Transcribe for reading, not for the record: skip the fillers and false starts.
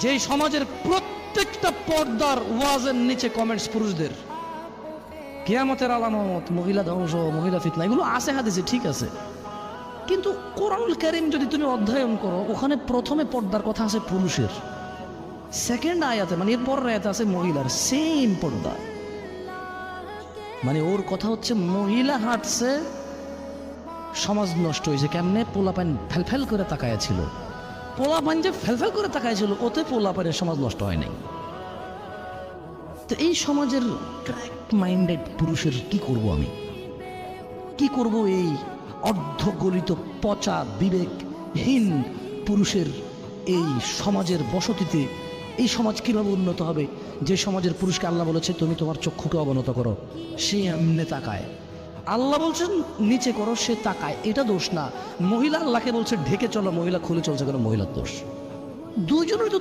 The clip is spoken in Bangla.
যে সমাজের প্রত্যেকটা পর্দার ওয়াজের নিচে কমেন্টস পুরুষদের, কিয়ামতের আলামত, মহিলা ধ্বংস, মহিলা ফিতনা, এগুলো আছে হাদিসে, ঠিক আছে, কিন্তু কোরআনুল কারীম যদি তুমি অধ্যয়ন করো, ওখানে প্রথমে পর্দার কথা আছে পুরুষের, সেকেন্ড আয়াতে মানে এর পরের আয়াতে আছে মহিলার, সেম পর্দা। মানে ওর কথা হচ্ছে মহিলা হাঁটছে, সমাজ নষ্ট হয়েছে কেমনে? পোলাপান ফেলফেল করে তাকায়া ছিল, পোলাপান যে ফেলফেল করে তাকায়া ছিল, ওতে পোলাপানের সমাজ নষ্ট হয় নাই। তো এই সমাজের ক্র্যাক মাইন্ডেড পুরুষের কি করব আমি? কি করব এই অর্ধগলিত পচা বিবেকহীন পুরুষের এই সমাজের বসতিতে? এই সমাজ কিভাবে উন্নত হবে যে সমাজের পুরুষকে আল্লাহ বলেছে তুমি তোমার চক্ষুকে অবনত করো, সে এমনি তাকায়। আল্লাহ বলছেন নিচে করো, সে তাকায়। এটা দোষ না। মহিলা আল্লাহকে বলছে ঢেকে চলো, মহিলা খুলে চলছে কেন? মহিলার দোষ। দুইজনের তো